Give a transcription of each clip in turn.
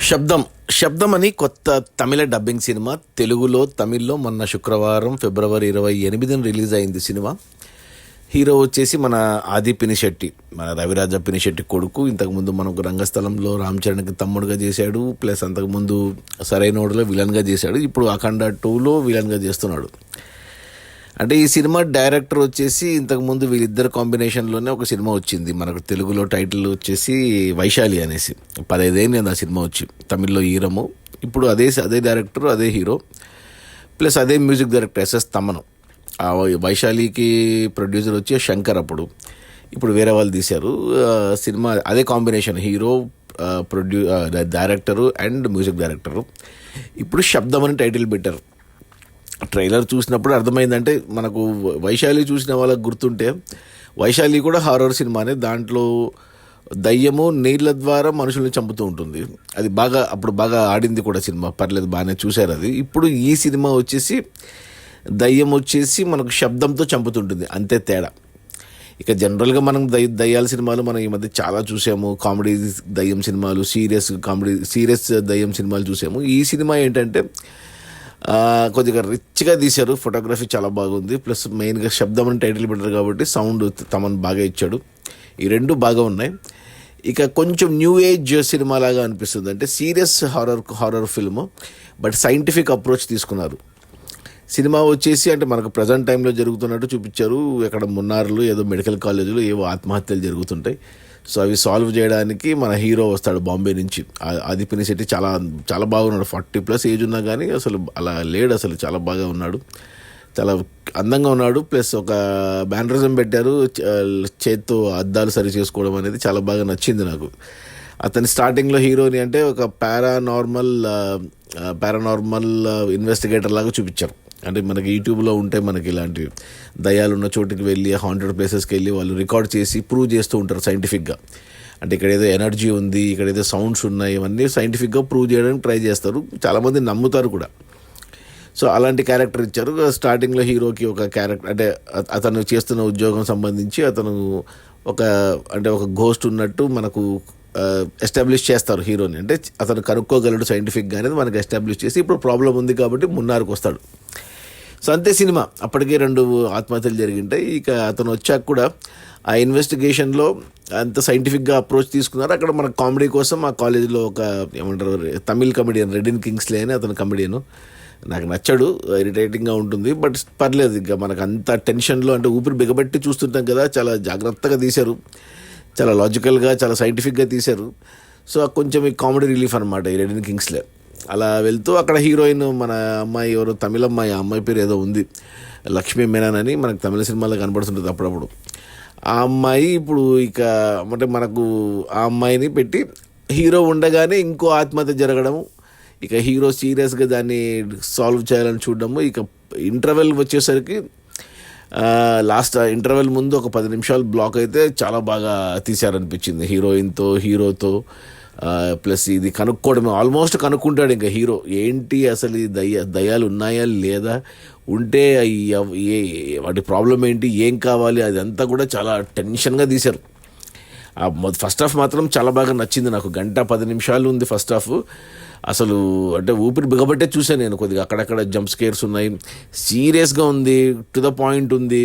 శబ్దం శబ్దం అని కొత్త తమిళ డబ్బింగ్ సినిమా తెలుగులో తమిళ్లో మొన్న శుక్రవారం ఫిబ్రవరి 28న రిలీజ్ అయింది సినిమా. హీరో వచ్చేసి మన ఆది పినిశెట్టి, మన రవిరాజ పినిశెట్టి కొడుకు. ఇంతకుముందు మనకు రంగస్థలంలో రామ్ చరణ్కి తమ్ముడుగా చేశాడు, ప్లస్ అంతకుముందు సరైనోడులో విలన్గా చేశాడు. ఇప్పుడు అఖండ 2లో విలన్గా చేస్తున్నాడు. అంటే ఈ సినిమా డైరెక్టర్ వచ్చేసి ఇంతకుముందు వీళ్ళిద్దరు కాంబినేషన్లోనే ఒక సినిమా వచ్చింది మనకు తెలుగులో. టైటిల్ వచ్చేసి వైశాలి అనేసి. 15 ఏళ్ళు ఆ సినిమా వచ్చి. తమిళ్లో ఈరము. ఇప్పుడు అదే డైరెక్టర్, అదే హీరో, ప్లస్ అదే మ్యూజిక్ డైరెక్టర్ ఎస్ఎస్ తమ్మనం. ఆ వైశాలికి ప్రొడ్యూసర్ వచ్చి శంకర్. ఇప్పుడు వేరే వాళ్ళు తీశారు సినిమా. అదే combination, hero, director and music director. ఇప్పుడు శబ్దం అని టైటిల్ పెట్టారు. ట్రైలర్ చూసినప్పుడు అర్థమైందంటే, మనకు వైశాలి చూసిన వాళ్ళకి గుర్తుంటే వైశాలి కూడా హారర్ సినిమానే. దాంట్లో దయ్యము నీళ్ళ ద్వారా మనుషుల్ని చంపుతూ ఉంటుంది. అది అప్పుడు బాగా ఆడింది కూడా సినిమా. పర్లేదు, బాగానే చూశారు అది. ఇప్పుడు ఈ సినిమా వచ్చేసి దయ్యం వచ్చేసి మనకు శబ్దంతో చంపుతుంటుంది, అంతే తేడా. ఇక జనరల్గా మనం దయ్యాల సినిమాలు మనం ఈ మధ్య చాలా చూసాము. కామెడీ దయ్యం సినిమాలు, సీరియస్ దయ్యం సినిమాలు చూసాము. ఈ సినిమా ఏంటంటే కొద్దిగా రిచ్గా తీశారు. ఫోటోగ్రఫీ చాలా బాగుంది, ప్లస్ మెయిన్గా శబ్దం అని టైటిల్ పెట్టారు కాబట్టి సౌండ్ తమను బాగా ఇచ్చాడు. ఈ రెండు బాగా ఉన్నాయి. ఇక కొంచెం న్యూ ఏజ్ సినిమా లాగా అనిపిస్తుంది. అంటే serious horror film, but scientific approach తీసుకున్నారు. సినిమా వచ్చేసి అంటే మనకు ప్రజెంట్ టైంలో జరుగుతున్నట్టు చూపించారు. ఇక్కడ మున్నార్లో ఏదో మెడికల్ కాలేజీలో ఏవో ఆత్మహత్యలు జరుగుతుంటాయి. సో అవి సాల్వ్ చేయడానికి మన హీరో వస్తాడు బాంబే నుంచి. ఆది పినిశెట్టి చాలా చాలా బాగున్నాడు. 40+ ఏజ్ ఉన్నా కానీ అసలు అలా లేడు. అసలు చాలా బాగా ఉన్నాడు, చాలా అందంగా ఉన్నాడు. ప్లస్ ఒక బ్యానరిజం పెట్టారు, చేత్తో అద్దాలు సరి చేసుకోవడం అనేది చాలా బాగా నచ్చింది నాకు. అతని స్టార్టింగ్లో హీరోని అంటే ఒక పారానార్మల్ ఇన్వెస్టిగేటర్ లాగా చూపించారు. అంటే మనకి యూట్యూబ్లో ఉంటే మనకి ఇలాంటి దయ్యాలు ఉన్న చోటుకి వెళ్ళి, హాంటెడ్ ప్లేసెస్కి వెళ్ళి వాళ్ళు రికార్డ్ చేసి ప్రూవ్ చేస్తూ ఉంటారు సైంటిఫిక్గా. అంటే ఇక్కడ ఏదో ఎనర్జీ ఉంది, ఇక్కడ ఏదో సౌండ్స్ ఉన్నాయి, ఇవన్నీ సైంటిఫిక్గా ప్రూవ్ చేయడానికి ట్రై చేస్తారు. చాలామంది నమ్ముతారు కూడా. సో అలాంటి క్యారెక్టర్ ఇచ్చారు. స్టార్టింగ్లో హీరోకి ఒక క్యారెక్టర్, అంటే అతను చేస్తున్న ఉద్యోగం సంబంధించి అతను ఒక ఘోస్ట్ ఉన్నట్టు మనకు ఎస్టాబ్లిష్ చేస్తారు హీరోని. అంటే అతను కనుక్కోగలడు సైంటిఫిక్గా అనేది మనకు ఎస్టాబ్లిష్ చేసి, ఇప్పుడు ప్రాబ్లం ఉంది కాబట్టి మున్నార్కు వస్తాడు. సో అంతే సినిమా. అప్పటికే 2 ఆత్మహత్యలు జరిగింటాయి. ఇక అతను వచ్చాక కూడా ఆ ఇన్వెస్టిగేషన్లో అంత సైంటిఫిక్గా అప్రోచ్ తీసుకున్నారు. అక్కడ మన కామెడీ కోసం ఆ కాలేజీలో ఒక తమిళ్ కమెడియన్ రెడిన్ కింగ్స్లే అని అతను కమెడియను. నాకు నచ్చాడు, ఇరిటేటింగ్గా ఉంటుంది, బట్ పర్లేదు. ఇక మనకు అంత టెన్షన్లో అంటే ఊపిరి బిగబెట్టి చూస్తుంటాం కదా, చాలా జాగ్రత్తగా తీశారు, చాలా లాజికల్గా, చాలా సైంటిఫిక్గా తీశారు. సో కొంచెం ఈ కామెడీ రిలీఫ్ అనమాట ఈ రెడిన్ కింగ్స్లే. అలా వెళ్తూ అక్కడ హీరోయిన్ మన అమ్మాయి, ఎవరు తమిళ అమ్మాయి, ఆ అమ్మాయి పేరు ఏదో ఉంది, లక్ష్మీ మేనన్ అని, మనకు తమిళ సినిమాలో కనబడుతుంటుంది అప్పుడప్పుడు. ఆ అమ్మాయి ఇప్పుడు ఇక అంటే మనకు ఆ అమ్మాయిని పెట్టి హీరో ఉండగానే ఇంకో ఆత్మహత్య జరగడము, ఇక హీరో సీరియస్గా దాన్ని సాల్వ్ చేయాలని చూడడము. ఇక ఇంటర్వెల్ వచ్చేసరికి లాస్ట్ ఇంటర్వెల్ ముందు ఒక 10 నిమిషాలు బ్లాక్ అయితే చాలా బాగా తీశారనిపించింది. హీరోతో ప్లస్ ఇది కనుక్కోవడమే, ఆల్మోస్ట్ కనుక్కుంటాడు ఇంకా హీరో. ఏంటి అసలు ఈ దయ్యాలు ఉన్నాయా లేదా, ఉంటే వాటి ప్రాబ్లం ఏంటి, ఏం కావాలి, అదంతా కూడా చాలా టెన్షన్గా తీశారు. ఫస్ట్ హాఫ్ మాత్రం చాలా బాగా నచ్చింది నాకు. 1:10 ఉంది ఫస్ట్ హాఫ్. అసలు అంటే ఊపిరి బిగబట్టే చూశాను నేను. కొద్దిగా అక్కడక్కడ జంప్ స్కేర్స్ ఉన్నాయి, సీరియస్గా ఉంది, టు ద పాయింట్ ఉంది.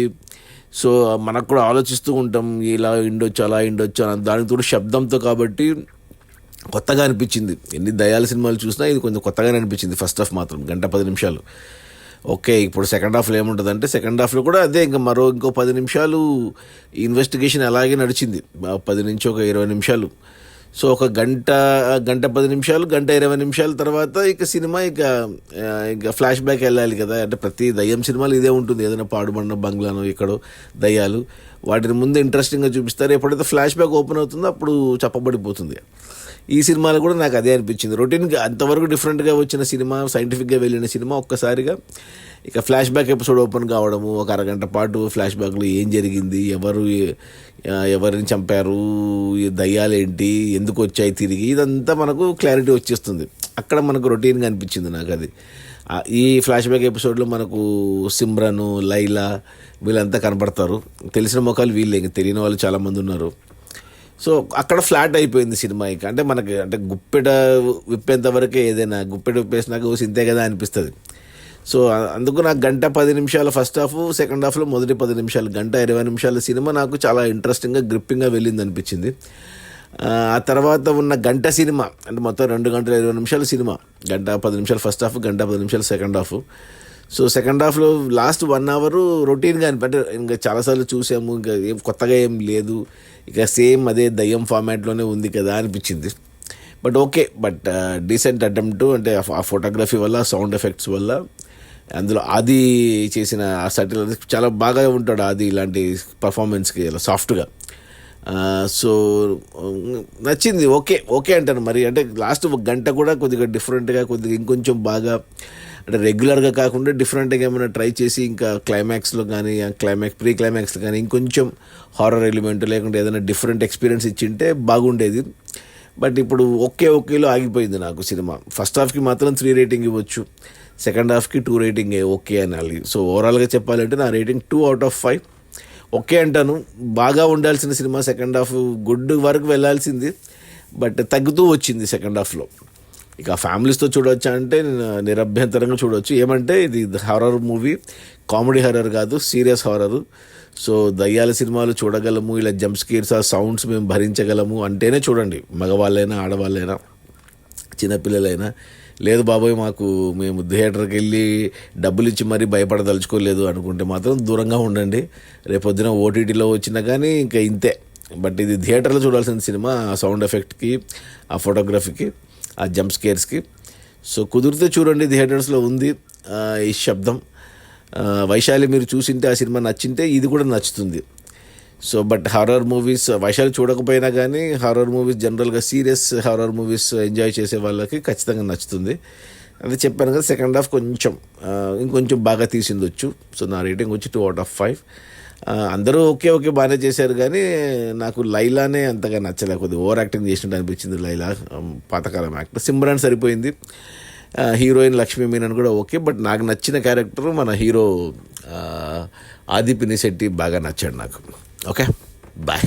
సో మనకు కూడా ఆలోచిస్తూ ఉంటాం, ఇలా ఇండొచ్చు అలా ఇండొచ్చు అని. దానికి తోడు శబ్దంతో కాబట్టి కొత్తగా అనిపించింది. ఎన్ని దయాల సినిమాలు చూసినా ఇది కొంచెం కొత్తగానే అనిపించింది. ఫస్ట్ హాఫ్ మాత్రం 1:10. ఓకే, ఇప్పుడు సెకండ్ హాఫ్లో ఏముంటుందంటే, సెకండ్ హాఫ్లో కూడా అదే ఇంకా ఇంకో 10 నిమిషాలు ఇన్వెస్టిగేషన్ అలాగే నడిచింది. 10 నుంచి ఒక 20 నిమిషాలు. సో ఒక 1:10, 1:20 తర్వాత ఇక సినిమా ఇక ఫ్లాష్ బ్యాక్ వెళ్ళాలి కదా. అంటే ప్రతి దయ్యం సినిమాలు ఇదే ఉంటుంది, ఏదైనా పాడుబడిన బంగ్లానో ఎక్కడో దయ్యాలు, వాటిని ముందు ఇంట్రెస్టింగ్గా చూపిస్తారు. ఎప్పుడైతే ఫ్లాష్ బ్యాక్ ఓపెన్ అవుతుందో అప్పుడు చెప్పబడిపోతుంది. ఈ సినిమాలో కూడా నాకు అదే అనిపించింది. రొటీన్గా అంతవరకు డిఫరెంట్గా వచ్చిన సినిమా, సైంటిఫిక్గా వెళ్ళిన సినిమా, ఒక్కసారిగా ఇక ఫ్లాష్ బ్యాక్ ఎపిసోడ్ ఓపెన్ కావడము, ఒక అరగంట పాటు ఫ్లాష్ బ్యాక్లో ఏం జరిగింది, ఎవరిని చంపారు, దయ్యాలేంటి, ఎందుకు వచ్చాయి తిరిగి, ఇదంతా మనకు క్లారిటీ వచ్చేస్తుంది. అక్కడ మనకు రొటీన్గా అనిపించింది నాకు అది. ఈ ఫ్లాష్ బ్యాక్ ఎపిసోడ్లో మనకు సిమ్రన్, లైలా వీళ్ళంతా కనబడతారు. తెలిసిన ముఖాలు వీళ్ళే, తెలియని వాళ్ళు చాలామంది ఉన్నారు. సో అక్కడ ఫ్లాట్ అయిపోయింది సినిమా. ఇక అంటే మనకి అంటే గుప్పెట విప్పేంత వరకే ఏదైనా, గుప్పెట విప్పేసినాక ఇంతే కదా అనిపిస్తుంది. సో అందుకు నాకు 1:10 ఫస్ట్ హాఫ్, సెకండ్ హాఫ్లో మొదటి 10 నిమిషాలు, 1:20 సినిమా నాకు చాలా ఇంట్రెస్టింగ్గా గ్రిప్పింగ్గా వెళ్ళింది అనిపించింది. ఆ తర్వాత ఉన్న గంట సినిమా అంటే మొత్తం 2:20 cinema, 1:10 first half, 1:10 second half. So second హాఫ్లో లాస్ట్ 1 అవర్ రొటీన్గా అంటే ఇంకా చాలాసార్లు చూసాము, ఇంకా ఏం కొత్తగా ఏం లేదు, ఇక సేమ్ అదే దయ్యం ఫార్మాట్లోనే ఉంది కదా అనిపించింది. But okay, but decent attempt. అంటే ఆ ఫోటోగ్రఫీ వల్ల, సౌండ్ ఎఫెక్ట్స్ వల్ల, అందులో ఆది చేసిన ఆ సటిల్ చాలా బాగా ఉంటాడు ఆది ఇలాంటి పర్ఫార్మెన్స్కి ఇలా సాఫ్ట్గా. సో నచ్చింది. ఓకే ఓకే అంటాను. మరి అంటే లాస్ట్ 1 గంట కూడా కొద్దిగా డిఫరెంట్గా, కొద్దిగా ఇంకొంచెం బాగా అంటే రెగ్యులర్గా కాకుండా డిఫరెంట్గా ఏమైనా ట్రై చేసి ఇంకా క్లైమాక్స్లో కానీ, ప్రీ క్లైమాక్స్లో కానీ ఇంకొంచెం హారర్ ఎలిమెంట్ లేకుంటే ఏదైనా డిఫరెంట్ ఎక్స్పీరియన్స్ ఇచ్చింటే బాగుండేది. బట్ ఇప్పుడు ఓకేలో ఆగిపోయింది నాకు సినిమా. ఫస్ట్ హాఫ్కి మాత్రం 3 రేటింగ్ ఇవ్వచ్చు, సెకండ్ హాఫ్కి 2 రేటింగ్ ఓకే అనాలి. సో ఓవరాల్గా చెప్పాలంటే నా రేటింగ్ 2/5 ఓకే అంటాను. బాగా ఉండాల్సిన సినిమా సెకండ్ హాఫ్ గుడ్ వరకు వెళ్ళాల్సింది, బట్ తగ్గుతూ వచ్చింది సెకండ్ హాఫ్లో. ఇక ఫ్యామిలీస్తో చూడొచ్చా అంటే నిరభ్యంతరంగా చూడవచ్చు. ఏమంటే ఇది హారర్ మూవీ, కామెడీ హారర్ కాదు, సీరియస్ హారరు. సో దయ్యాల సినిమాలు చూడగలము, ఇలా జంప్ స్కేర్స్, ఆ సౌండ్స్ మేము భరించగలము అంటేనే చూడండి. మగవాళ్ళైనా, ఆడవాళ్ళైనా, చిన్నపిల్లలైనా. లేదు బాబోయ్ మేము థియేటర్కి వెళ్ళి డబ్బులు ఇచ్చి మరీ భయపడదలుచుకోలేదు అనుకుంటే మాత్రం దూరంగా ఉండండి. రేపొద్దున ఓటీటీలో వచ్చినా కానీ ఇంకా ఇంతే. బట్ ఇది థియేటర్లో చూడాల్సిన సినిమా, ఆ సౌండ్ ఎఫెక్ట్కి, ఆ ఫోటోగ్రఫీకి, ఆ జంప్ స్కేర్స్కి. సో కుదిరితే చూడండి, థియేటర్స్లో ఉంది ఈ శబ్దం. వైశాలి మీరు చూసింటే, ఆ సినిమా నచ్చింటే ఇది కూడా నచ్చుతుంది. So but horror movies Vaishali చూడకపోయినా కానీ హారర్ మూవీస్ జనరల్గా సీరియస్ హారర్ మూవీస్ ఎంజాయ్ చేసే వాళ్ళకి ఖచ్చితంగా నచ్చుతుంది. అదే చెప్పాను కదా, సెకండ్ హాఫ్ కొంచెం ఇంకొంచెం బాగా తీసిందొచ్చు. సో నా రేటింగ్ వచ్చి 2/5. అందరూ ఓకే బాగానే చేశారు, కానీ నాకు లైలానే అంతగా నచ్చలే. కొద్దిగా ఓవర్ యాక్టింగ్ చేసినట్టు అనిపించింది లైలా, పాతకాలం యాక్టర్. సిమ్రాన్ సరిపోయింది, హీరోయిన్ లక్ష్మీ మీనన్ కూడా ఓకే. బట్ నాకు నచ్చిన క్యారెక్టర్ మన హీరో ఆది పినిశెట్టి బాగా నచ్చాడు నాకు. Okay, bye.